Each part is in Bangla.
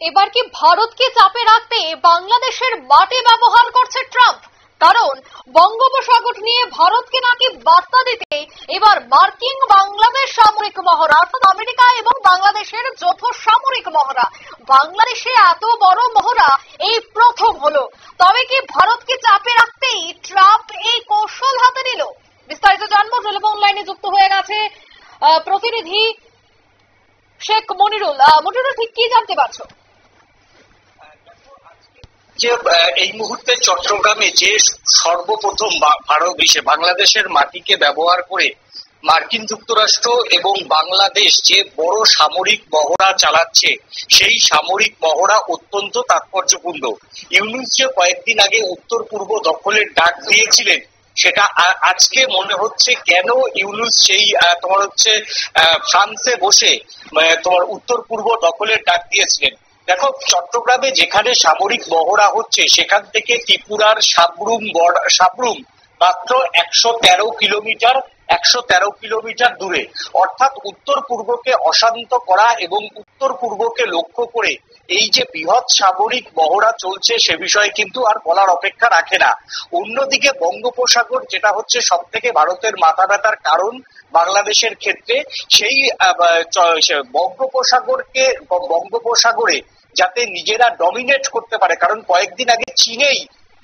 এবার কি ভারতকে চাপে রাখতে বাংলাদেশের মাটি ব্যবহার করছে ট্রাম্প? কারণ বঙ্গোপসাগর নিয়ে ভারতকে নাকি বার্তা দিতে এবার মার্কিন বাংলাদেশ সামরিক মহড়া, অর্থাৎ আমেরিকা এবং বাংলাদেশের যৌথ সামরিক মহড়া। বাংলাদেশে এত বড় মহড়া এই প্রথম হলো। তবে কি ভারতকে চাপে রাখতেই ট্রাম্প এই কৌশল হাতে নিল? বিস্তারিত জানবো। টেলিফোন লাইনে যুক্ত হয়ে গেছে প্রতিনিধি শেখ মনিরুল। মনিরুল, ঠিক কি জানতে পারছো? যে এই মুহূর্তে চট্টগ্রামে যে সর্বপ্রথম বাংলাদেশের মাটিকে ব্যবহার করে মার্কিন যুক্তরাষ্ট্র এবং বাংলাদেশ যে বড় সামরিক মহড়া চালাচ্ছে, সেই সামরিক মহড়া অত্যন্ত তাৎপর্যপূর্ণ। ইউনূস যে কয়েকদিন আগে উত্তর পূর্ব দখলের ডাক দিয়েছিলেন, সেটা আজকে মনে হচ্ছে কেন ইউনূস সেই ফ্রান্সে বসে তোমার উত্তর পূর্ব দখলের ডাক দিয়েছিলেন। দেখো, চট্টগ্রামে যেখানে সামরিক মহড়া হচ্ছে সেখান থেকে ত্রিপুরার সাবরুম মাত্র 113 কিলোমিটার দূরে। অর্থাৎ উত্তর পূর্বকে অশান্ত করা এবং উত্তর পূর্বকে লক্ষ্য করে এই যে বৃহৎ সামরিক মহড়া চলছে, সে বিষয়ে কিন্তু আর বলার অপেক্ষা রাখে না। অন্যদিকে বঙ্গোপসাগর, যেটা হচ্ছে সব থেকে ভারতের মাথা ব্যথার কারণ বাংলাদেশের ক্ষেত্রে, সেই বঙ্গোপসাগরে যাতে নিজেরা ডমিনেট করতে পারে। কারণ কয়েকদিন আগে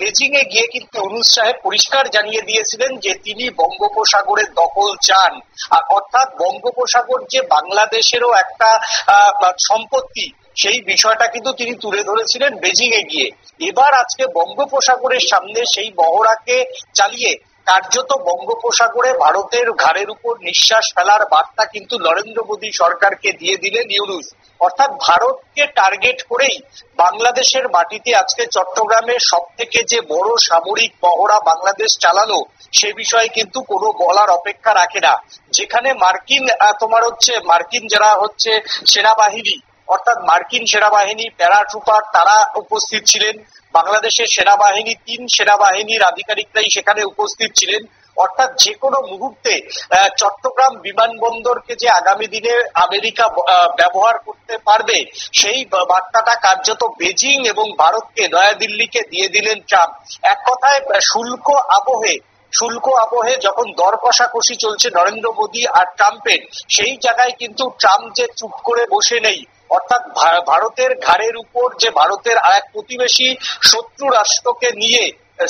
বেজিং এ গিয়ে কিন্তু ইউনূস সাহেব পরিষ্কার জানিয়ে দিয়েছিলেন যে তিনি বঙ্গোপসাগরের দখল চান। আর অর্থাৎ বঙ্গোপসাগর যে বাংলাদেশেরও একটা সম্পত্তি, সেই বিষয়টা কিন্তু তিনি তুলে ধরেছিলেন বেজিং এ গিয়ে। এবার আজকে বঙ্গোপসাগরের সামনে সেই মহড়াকে চালিয়ে কার্যত বঙ্গোপসাগরে ভারতের ঘাড়ের উপর নিঃশ্বাস ফেলার বার্তা কিন্তু নরেন্দ্র মোদী সরকারকে দিয়ে দিলেন ইউনূস। অর্থাৎ ভারতকে টার্গেট করেই বাংলাদেশের মাটিতে আজকে চট্টগ্রামে সব থেকে যে বড় সামরিক মহড়া বাংলাদেশ চালালো, সে বিষয়ে কিন্তু কোনো বলার অপেক্ষা রাখে না। যেখানে মার্কিন যারা হচ্ছে সেনাবাহিনী, অর্থাৎ মার্কিন সেনাবাহিনী প্যারাট্রুপার, তারা উপস্থিত ছিলেন। বাংলাদেশের সেনাবাহিনী 3 সেনাবাহিনীর আধিকারিকরাই সেখানে উপস্থিত ছিলেন। অর্থাৎ যে কোনো মুহূর্তে চট্টগ্রাম বিমানবন্দরকে যে আগামী দিনে আমেরিকা ব্যবহার করতে পারবে, সেই বার্তাটা কার্যত বেজিং এবং ভারতকে, নয়াদিল্লিকে দিয়ে দিলেন ট্রাম্প। এক কথায় শুল্ক আবহে যখন দর কষাকষি চলছে নরেন্দ্র মোদী আর ট্রাম্পের, সেই জায়গায় কিন্তু ট্রাম্প যে চুপ করে বসে নেই। অর্থাৎ ভারতের ঘাড়ের উপর যে ভারতের আরেক প্রতিবেশী শত্রু রাষ্ট্রকে নিয়ে,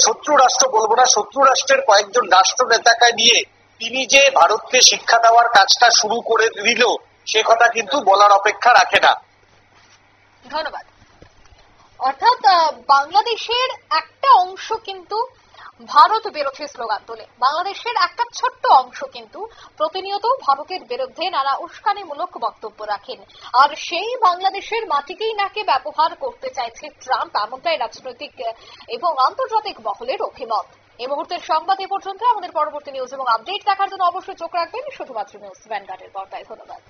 শত্রু রাষ্ট্র বলবো না, শত্রু রাষ্ট্রের কয়েকজন রাষ্ট্র নেতাকে নিয়ে তিনি যে ভারতকে শিক্ষা দেওয়ার কাজটা শুরু করে দিল, সে কথা কিন্তু বলার অপেক্ষা রাখে না। ধন্যবাদ। অর্থাৎ বাংলাদেশের একটা অংশ কিন্তু ভারত বিরোধী স্লোগান তোলে। বাংলাদেশের একটা ছোট্ট অংশ কিন্তু প্রতিনিয়ত ভারতের বিরুদ্ধে নানা উস্কানিমূলক বক্তব্য রাখেন। আর সেই বাংলাদেশের মাটিকেই নাকি ব্যবহার করতে চাইছে ট্রাম্প, এমনটাই রাজনৈতিক এবং আন্তর্জাতিক মহলের অভিমত। এই মুহূর্তের সংবাদ এ পর্যন্ত। আমাদের পরবর্তী নিউজ এবং আপডেট দেখার জন্য অবশ্যই চোখ রাখবেন শুধুমাত্র নিউজ ভ্যানগার্ডের পর্দায়। ধন্যবাদ।